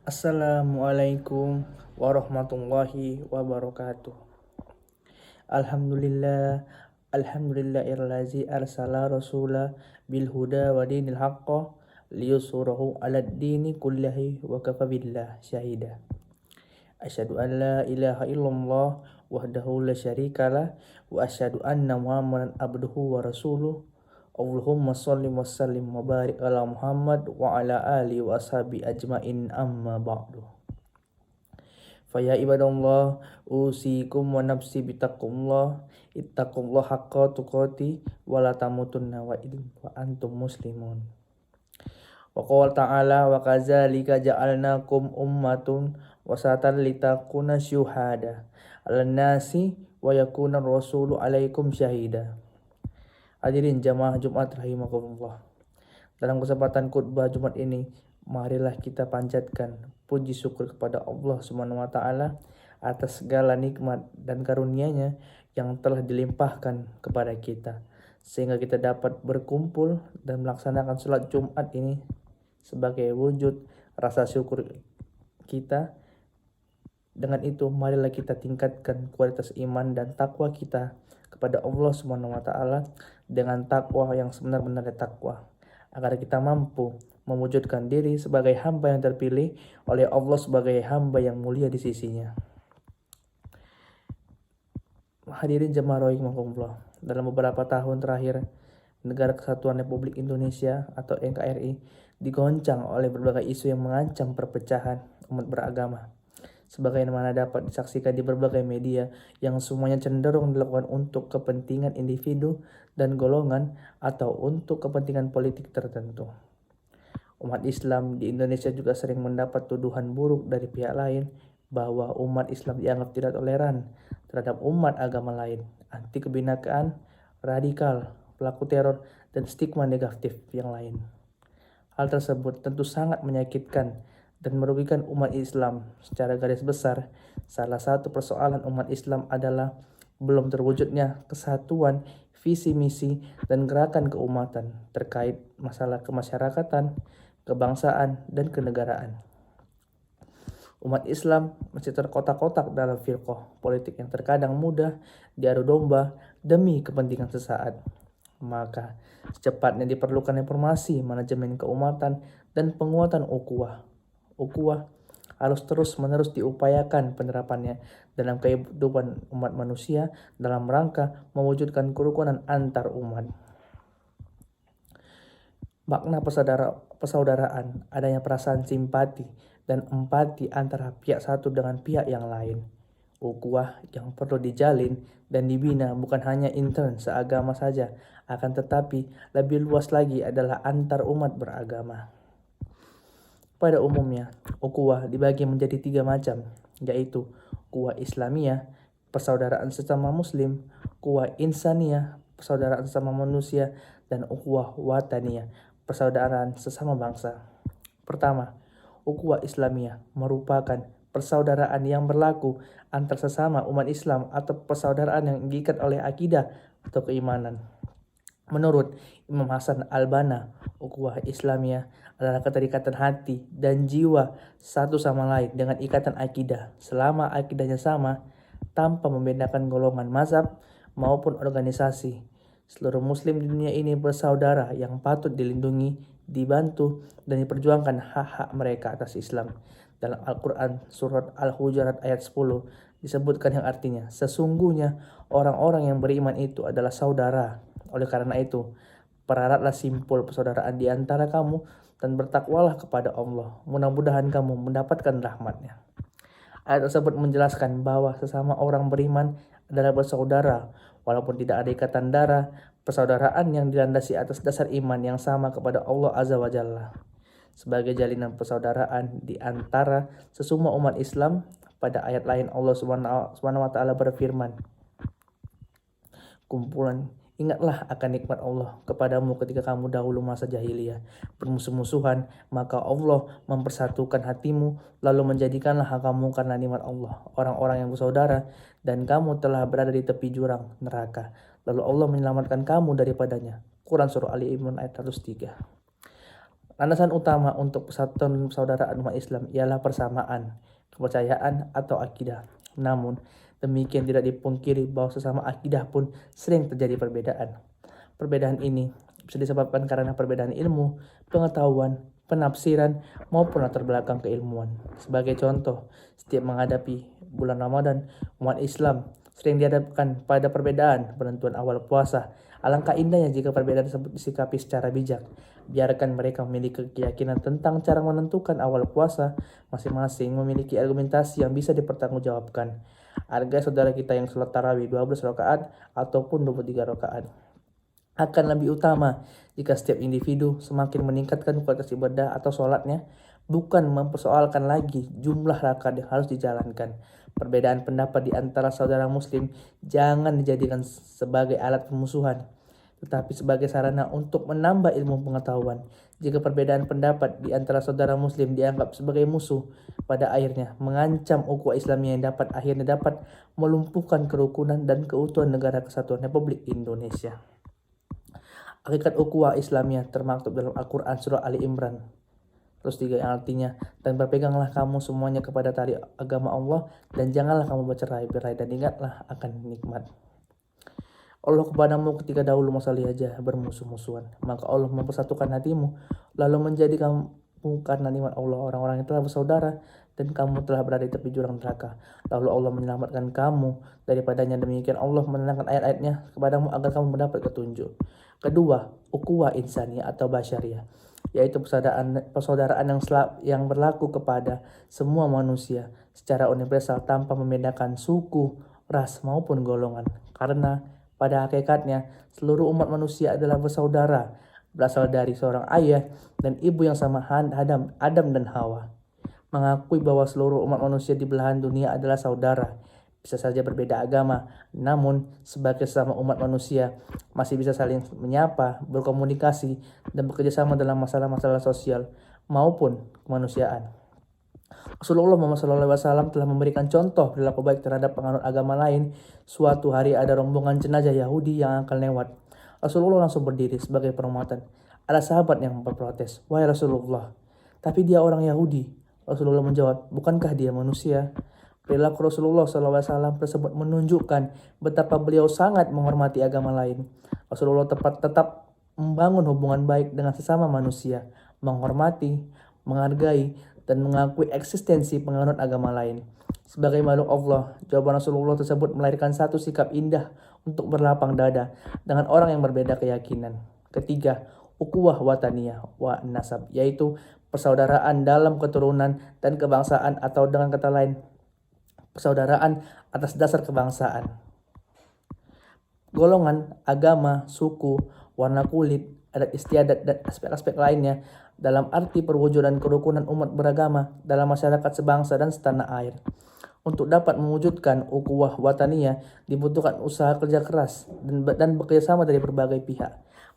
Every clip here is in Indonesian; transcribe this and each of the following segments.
Assalamualaikum warahmatullahi wabarakatuh. Alhamdulillah, alhamdulillahillazi arsala rasula bil huda wa dinil haqqa liyusurahu ala dini kullahi wa kafa billah syahida. Asyhadu an la ilaha illallah wahdahu la syarikalah wa asyhadu anna Muhammadan abduhu wa rasuluh. Allahumma shalli wa sallim wa barik ala Muhammad wa ala ali wa ashabi ajmain amma ba'du. Faya ibadallah usikum wa nafsi bitaqullah ittaqullah haqqa tuqati wa la tamutunna wa antum muslimun. Wa qala ta'ala wa kadzalika ja'alnakum ummatun wasatan litakuna syuhada 'alan nasi wa yakuna rasulu 'alaikum syahida. Hadirin jamaah Jumat rahimakumullah. Dalam kesempatan khutbah Jumat ini, marilah kita panjatkan puji syukur kepada Allah Subhanahu wa taala atas segala nikmat dan karunia-Nya yang telah dilimpahkan kepada kita, sehingga kita dapat berkumpul dan melaksanakan salat Jumat ini sebagai wujud rasa syukur kita. Dengan itu, marilah kita tingkatkan kualitas iman dan takwa kita kepada Allah Subhanahu wa taala dengan takwa yang sebenar-benarnya takwa, agar kita mampu mewujudkan diri sebagai hamba yang terpilih oleh Allah sebagai hamba yang mulia di sisinya. Hadirin jemaah rahimakumullah, dalam beberapa tahun terakhir, Negara Kesatuan Republik Indonesia atau NKRI digoncang oleh berbagai isu yang mengancam perpecahan umat beragama. Sebagaimana dapat disaksikan di berbagai media yang semuanya cenderung dilakukan untuk kepentingan individu dan golongan atau untuk kepentingan politik tertentu. Umat Islam di Indonesia juga sering mendapat tuduhan buruk dari pihak lain bahwa umat Islam dianggap tidak toleran terhadap umat agama lain, anti kebinakaan, radikal, pelaku teror, dan stigma negatif yang lain. Hal tersebut tentu sangat menyakitkan dan merugikan umat Islam. Secara garis besar, salah satu persoalan umat Islam adalah belum terwujudnya kesatuan visi misi dan gerakan keumatan terkait masalah kemasyarakatan, kebangsaan, dan kenegaraan. Umat Islam masih terkotak-kotak dalam firqah politik yang terkadang mudah diadu domba demi kepentingan sesaat. Maka secepatnya diperlukan reformasi manajemen keumatan dan penguatan ukhuwah. Ukhuwah harus terus-menerus diupayakan penerapannya dalam kehidupan umat manusia dalam rangka mewujudkan kerukunan antar umat. Makna persaudaraan, adanya perasaan simpati dan empati antara pihak satu dengan pihak yang lain. Ukhuwah yang perlu dijalin dan dibina bukan hanya intern seagama saja, akan tetapi lebih luas lagi adalah antar umat beragama. Pada umumnya, ukhuwah dibagi menjadi 3 macam, yaitu ukhuwah Islamiyah, persaudaraan sesama muslim, ukhuwah insaniyah, persaudaraan sesama manusia, dan ukhuwah wataniyah, persaudaraan sesama bangsa. Pertama, ukhuwah Islamiyah merupakan persaudaraan yang berlaku antar sesama umat Islam atau persaudaraan yang diikat oleh akidah atau keimanan. Menurut Imam Hasan Al-Banna, ukhuwah Islamiyah adalah keterikatan hati dan jiwa satu sama lain dengan ikatan akidah, selama akidahnya sama, tanpa membedakan golongan mazhab maupun organisasi. Seluruh muslim di dunia ini bersaudara yang patut dilindungi, dibantu, dan diperjuangkan hak-hak mereka atas Islam. Dalam Al-Quran surat Al-Hujurat ayat 10 disebutkan yang artinya, sesungguhnya orang-orang yang beriman itu adalah saudara. Oleh karena itu, peraratlah simpul persaudaraan di antara kamu dan bertakwalah kepada Allah. Mudah-mudahan kamu mendapatkan rahmat-Nya. Ayat tersebut menjelaskan bahwa sesama orang beriman adalah bersaudara, walaupun tidak ada ikatan darah, persaudaraan yang dilandasi atas dasar iman yang sama kepada Allah Azza wa Jalla. Sebagai jalinan persaudaraan di antara sesama umat Islam, pada ayat lain Allah Subhanahu wa taala berfirman, Ingatlah akan nikmat Allah kepadamu ketika kamu dahulu masa jahiliyah bermusuh-musuhan, maka Allah mempersatukan hatimu, lalu menjadikanlah kamu karena nikmat Allah orang-orang yang bersaudara, dan kamu telah berada di tepi jurang neraka, lalu Allah menyelamatkan kamu daripadanya. Quran Surah Ali Imran ayat 103. Landasan utama untuk persatuan persaudaraan umat Islam ialah persamaan, kepercayaan atau akidah. Namun, demikian tidak dipungkiri bahwa sesama akidah pun sering terjadi perbedaan. Perbedaan ini bisa disebabkan karena perbedaan ilmu, pengetahuan, penafsiran, maupun latar belakang keilmuan. Sebagai contoh, setiap menghadapi bulan Ramadan, umat Islam sering dihadapkan pada perbedaan penentuan awal puasa. Alangkah indahnya jika perbedaan tersebut disikapi secara bijak. Biarkan mereka memiliki keyakinan tentang cara menentukan awal puasa, masing-masing memiliki argumentasi yang bisa dipertanggungjawabkan. Harga saudara kita yang sholat tarawih 12 rakaat ataupun 23 rakaat. Akan lebih utama jika setiap individu semakin meningkatkan kualitas ibadah atau sholatnya, bukan mempersoalkan lagi jumlah rakaat yang harus dijalankan. Perbedaan pendapat di antara saudara muslim jangan dijadikan sebagai alat pemusuhan, tetapi sebagai sarana untuk menambah ilmu pengetahuan. Jika perbedaan pendapat di antara saudara muslim dianggap sebagai musuh, pada akhirnya mengancam ukhuwah Islamiyah yang akhirnya dapat melumpuhkan kerukunan dan keutuhan negara kesatuan Republik Indonesia. Hakikat ukhuwah Islamiyah termaktub dalam Al-Quran surah Ali Imran terus 3 yang artinya, dan berpeganglah kamu semuanya kepada tali agama Allah dan janganlah kamu bercerai-berai dan ingatlah akan nikmat Allah kepadamu ketika dahulu masa lihaja bermusuh-musuhan. Maka Allah mempersatukan hatimu lalu menjadi kamu karena nikmat Allah orang-orang yang telah bersaudara dan kamu telah berada di tepi jurang neraka. Lalu Allah menyelamatkan kamu daripadanya. Demikian Allah menenangkan ayat-ayatnya kepadamu agar kamu mendapat petunjuk. Kedua, ukhuwah insaniyah atau basyariah, yaitu persaudaraan yang berlaku kepada semua manusia secara universal tanpa membedakan suku, ras maupun golongan. Karena pada hakikatnya seluruh umat manusia adalah bersaudara, berasal dari seorang ayah dan ibu yang sama, Adam dan Hawa. Mengakui bahwa seluruh umat manusia di belahan dunia adalah saudara, bisa saja berbeda agama, namun sebagai sesama umat manusia masih bisa saling menyapa, berkomunikasi, dan bekerjasama dalam masalah-masalah sosial maupun kemanusiaan. Rasulullah Muhammad SAW telah memberikan contoh perilaku baik terhadap penganut agama lain. Suatu hari ada rombongan jenazah Yahudi yang akan lewat. Rasulullah langsung berdiri sebagai penghormatan. Ada sahabat yang memprotes, "Wahai Rasulullah, tapi dia orang Yahudi." Rasulullah menjawab, "Bukankah dia manusia?" Perilaku Rasulullah SAW tersebut menunjukkan betapa beliau sangat menghormati agama lain. Rasulullah tetap membangun hubungan baik dengan sesama manusia, menghormati, menghargai, dan mengakui eksistensi penganut agama lain. Sebagai makhluk Allah, jawaban Rasulullah tersebut melahirkan satu sikap indah untuk berlapang dada dengan orang yang berbeda keyakinan. Ketiga, ukhuwah wataniyah wa nasab, yaitu persaudaraan dalam keturunan dan kebangsaan, atau dengan kata lain, persaudaraan atas dasar kebangsaan. Golongan, agama, suku, warna kulit, adat istiadat, dan aspek-aspek lainnya dalam arti perwujudan kerukunan umat beragama dalam masyarakat sebangsa dan setanah air. Untuk dapat mewujudkan ukhuwah wataniyah dibutuhkan usaha kerja keras dan bekerjasama dari berbagai pihak,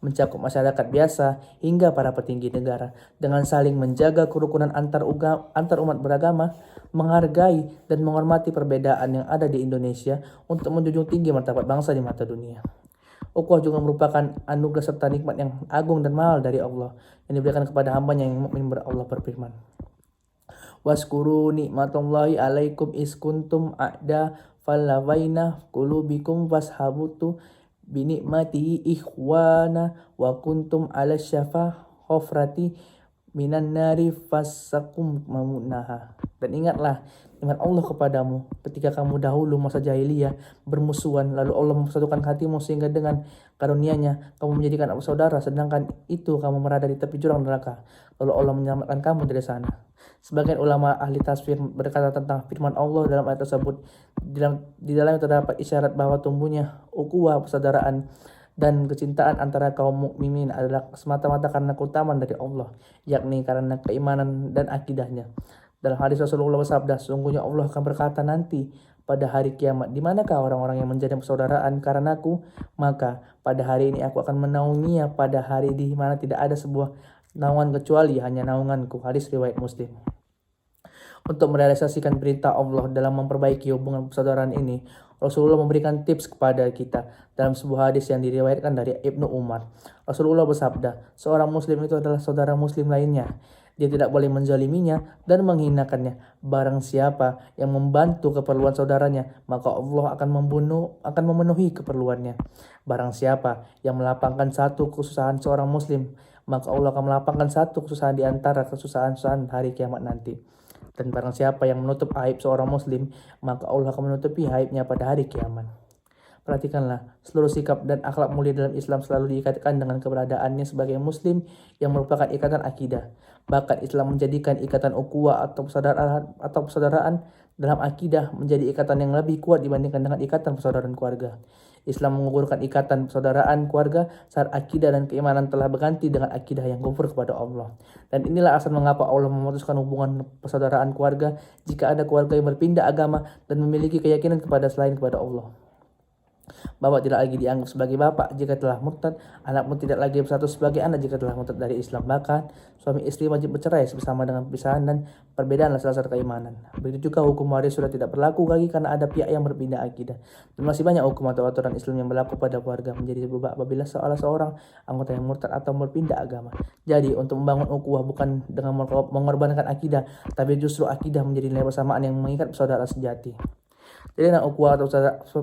mencakup masyarakat biasa hingga para petinggi negara, dengan saling menjaga kerukunan antar umat beragama, menghargai dan menghormati perbedaan yang ada di Indonesia untuk menjunjung tinggi martabat bangsa di mata dunia. Ukhuwah juga merupakan anugerah serta nikmat yang agung dan mahal dari Allah yang diberikan kepada hambanya yang mukmin. Allah berfirman, "Waskuru nikmatallahi alaikum iskuntum a'da fallawaina qulubikum washabutu binikmati ikhwana wa kuntum ala syafa hofrati minan nari fasakum mamunaha." Dan ingatlah nikmat Allah kepadamu ketika kamu dahulu masa jahiliyah bermusuhan, lalu Allah mempersatukan hatimu sehingga dengan karunia-Nya kamu menjadikan saudara, sedangkan itu kamu berada di tepi jurang neraka, lalu Allah menyelamatkan kamu dari sana. Sebagian ulama ahli tafsir berkata tentang firman Allah dalam ayat tersebut, di dalamnya terdapat isyarat bahwa tumbuhnya ukhuwah persaudaraan dan kecintaan antara kaum mukminin adalah semata-mata karena keutamaan dari Allah, yakni karena keimanan dan akidahnya. Dalam hadis Rasulullah bersabda, "Sungguhnya Allah akan berkata nanti pada hari kiamat, di manakah orang-orang yang menjadi persaudaraan karenaku? Maka pada hari ini aku akan menaunginya pada hari di mana tidak ada sebuah naungan kecuali hanya naunganku." Hadis riwayat Muslim. Untuk merealisasikan perintah Allah dalam memperbaiki hubungan persaudaraan ini, Rasulullah memberikan tips kepada kita dalam sebuah hadis yang diriwayatkan dari Ibnu Umar. Rasulullah bersabda, seorang muslim itu adalah saudara muslim lainnya. Dia tidak boleh menzaliminya dan menghinakannya. Barang siapa yang membantu keperluan saudaranya, maka Allah akan memenuhi keperluannya. Barang siapa yang melapangkan satu kesusahan seorang muslim, maka Allah akan melapangkan satu kesusahan di antara kesusahan-kesusahan hari kiamat nanti. Dan barang siapa yang menutup aib seorang muslim, maka Allah akan menutupi aibnya pada hari kiamat. Perhatikanlah, seluruh sikap dan akhlak mulia dalam Islam selalu diikatkan dengan keberadaannya sebagai muslim yang merupakan ikatan akidah. Bahkan Islam menjadikan ikatan ukhuwah atau persaudaraan dalam akidah menjadi ikatan yang lebih kuat dibandingkan dengan ikatan persaudaraan keluarga. Islam mengukurkan ikatan persaudaraan keluarga saat akidah dan keimanan telah berganti dengan akidah yang kufur kepada Allah. Dan inilah asal mengapa Allah memutuskan hubungan persaudaraan keluarga jika ada keluarga yang berpindah agama dan memiliki keyakinan kepada selain kepada Allah. Bapak tidak lagi dianggap sebagai bapak jika telah murtad, anak pun tidak lagi bersatu sebagai anak jika telah murtad dari Islam. Bahkan suami istri wajib bercerai bersama dengan perpisahan dan perbedaan salah satu keimanan. Begitu juga hukum waris sudah tidak berlaku lagi karena ada pihak yang berpindah akidah. Dan masih banyak hukum atau aturan Islam yang berlaku pada keluarga menjadi berubah apabila salah seorang anggota yang murtad atau berpindah agama. Jadi untuk membangun ukhuwah bukan dengan mengorbankan akidah, tapi justru akidah menjadi nilai persamaan yang mengikat persaudaraan sejati. Jadi ukhuwah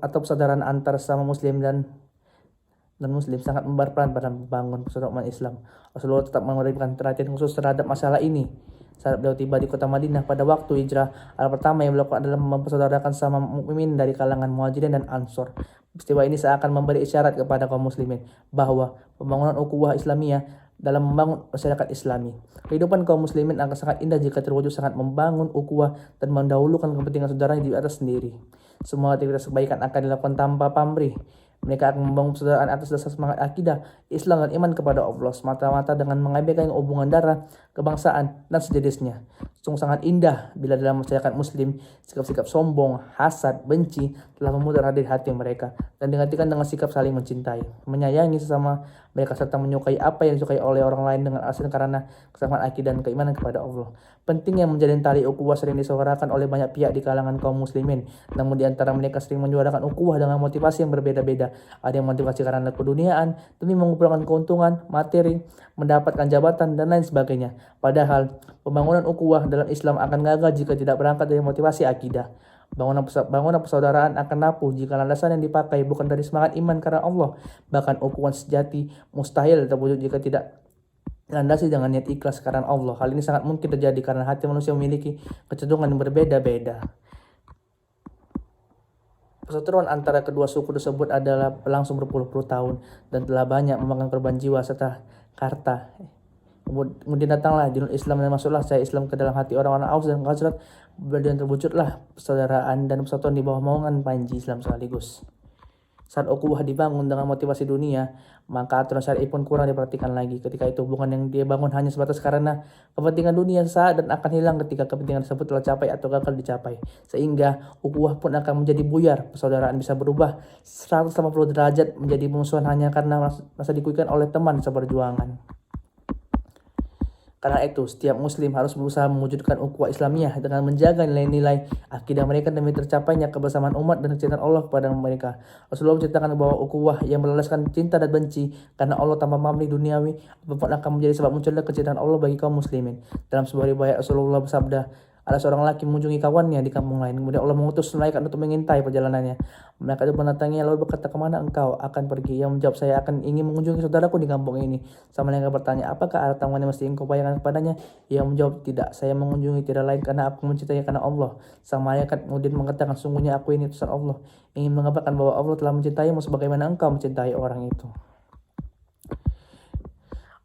atau persaudaraan antar sesama muslim dan muslim sangat berperan pada membangun persaudaraan Islam. Rasulullah tetap memberikan perhatian khusus terhadap masalah ini. Saat beliau tiba di kota Madinah pada waktu hijrah, hal pertama yang beliau lakukan adalah mempersaudarakan sama mukmin dari kalangan Muhajirin dan Ansor. Peristiwa ini seakan memberi isyarat kepada kaum muslimin bahwa pembangunan ukhuwah Islamiyah dalam membangun masyarakat Islami. Kehidupan kaum muslimin akan sangat indah jika terwujud sangat membangun ukhuwah dan mendahulukan kepentingan saudaranya di atas sendiri. Semua aktivitas kebaikan akan dilakukan tanpa pamrih. Mereka akan membangun persaudaraan atas dasar semangat akidah, Islam dan iman kepada Allah semata-mata dengan mengabaikan hubungan darah, kebangsaan, dan sejenisnya. Sungguh sangat indah bila dalam masyarakat muslim sikap-sikap sombong, hasad, benci telah memutar hadir hati mereka dan digantikan dengan sikap saling mencintai, menyayangi sesama mereka serta menyukai apa yang disukai oleh orang lain dengan alasan karena kesamaan akidah dan keimanan kepada Allah. Penting yang menjalin tali ukhuwah sering disuarakan oleh banyak pihak di kalangan kaum muslimin, namun di antara mereka sering menyuarakan ukhuwah dengan motivasi yang berbeda-beda. Ada yang motivasi karena keduniaan demi mengumpulkan keuntungan, materi, mendapatkan jabatan, dan lain sebagainya. Padahal pembangunan ukhuwah dalam Islam akan gagal jika tidak berangkat dari motivasi akidah. Bangunan persaudaraan akan rapuh jika landasan yang dipakai bukan dari semangat iman karena Allah. Bahkan ukhuwah sejati mustahil terwujud jika tidak dilandasi dengan niat ikhlas karena Allah. Hal ini sangat mungkin terjadi karena hati manusia memiliki kecenderungan yang berbeda-beda. Persatuan antara kedua suku tersebut adalah berlangsung berpuluh-puluh tahun dan telah banyak memakan korban jiwa serta harta. Kemudian datanglah dinul Islam dan masuklah saya Islam ke dalam hati orang-orang Aus dan Khazraj, dan terwujudlah persaudaraan dan persatuan di bawah naungan Panji Islam sekaligus. Saat ukhuwah dibangun dengan motivasi dunia, maka aturan syar'i pun kurang diperhatikan lagi. Ketika itu hubungan yang dia bangun hanya sebatas karena kepentingan dunia sesaat dan akan hilang ketika kepentingan tersebut telah capai atau gagal dicapai. Sehingga ukhuwah pun akan menjadi buyar. Persaudaraan bisa berubah 180 derajat menjadi musuhan hanya karena masa dikuikkan oleh teman seperjuangan. Karena itu, setiap muslim harus berusaha mewujudkan ukhuwah Islamiyah dengan menjaga nilai-nilai akidah mereka demi tercapainya kebersamaan umat dan kecintaan Allah kepada mereka. Rasulullah menceritakan bahwa ukhuwah yang berlandaskan cinta dan benci karena Allah tanpa pamrih duniawi apapun akan menjadi sebab munculnya kecintaan Allah bagi kaum muslimin. Dalam sebuah riwayat Rasulullah bersabda, ada seorang laki mengunjungi kawannya di kampung lain. Kemudian Allah mengutus malaikat untuk mengintai perjalanannya. Mereka itu mendatanginya lalu berkata, kemana engkau akan pergi? Yang menjawab, saya akan ingin mengunjungi saudaraku di kampung ini. Sama mereka bertanya, apakah ada tamuan yang mesti engkau bayarkan kepadanya? Yang menjawab, tidak, saya mengunjungi tidak lain karena aku mencintai karena Allah. Sang malaikat kemudian mengatakan, sungguhnya aku ini utusan Allah, ingin mengabarkan bahwa Allah telah mencintaimu sebagaimana engkau mencintai orang itu.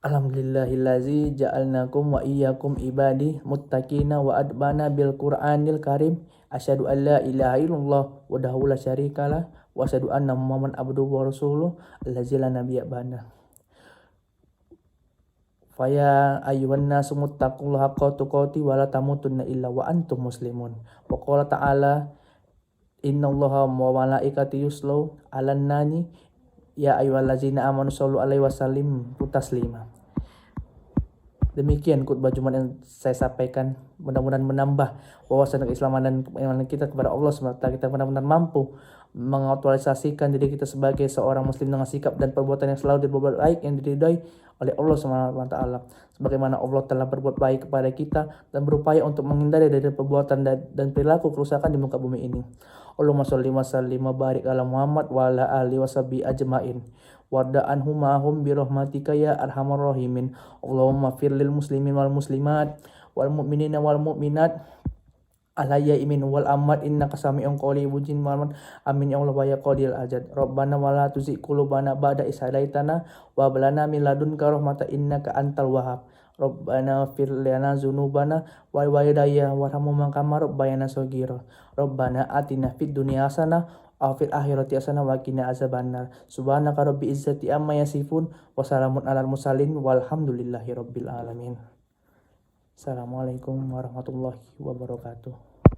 Alhamdulillahillazi ja'alnakum wa iyyakum ibadi muttaqina wa adbana bil Qur'anil Karim. Asyhadu an la ilaha illallah wahdahu la syarikalah wa asyhadu anna Muhammadan abduhu wa rasuluh allazi la nabiyya ba'da. Faya ayyuhan nasu muttaqullaha haqqa tuqatih wa la tamutunna illa wa antum muslimun. Wa qala ta'ala innallaha wa malaikatahu yushollu 'alan nabi ya ayyuhallazina amanu shollu alaihi wasallimu taslima. Demikian khutbah Jumat yang saya sampaikan, mudah-mudahan menambah wawasan keislaman dan keimanan kita kepada Allah SWT. Kita benar-benar mampu mengaktualisasikan diri kita sebagai seorang muslim dengan sikap dan perbuatan yang selalu berbuat baik yang diridhai oleh Allah SWT. Sebagaimana Allah telah berbuat baik kepada kita dan berupaya untuk menghindari dari perbuatan dan perilaku kerusakan di muka bumi ini. Allahumma sholli wa sallim wa barik ala Muhammad wa ala alihi washabihi ajmain. Warda anhumahum birahmatika ya arhamar rahimin. Allahumma firlil muslimin wal muslimat wal mu'minina wal mu'minat alaya imin wal amad innaka sami'un qaribun mujiban. Amin ya Allah wa ya qadil ajad. Rabbana wa la tuzigh qulubana ba'da idh hadaitana wa hab lana min ladunka rahmatan innaka antal wahhab. Rabbana fir lana dzunubana wa walidayya warhamhuma kama rabbayana shaghira. Rabbana atina fid dunya hasanah wa fil akhirati hasanah wa qina azabannar. Subhanaka rabbil izzati amma yasifun wa salamun alal mursalin walhamdulillahi rabbil alamin. Assalamualaikum warahmatullahi wabarakatuh.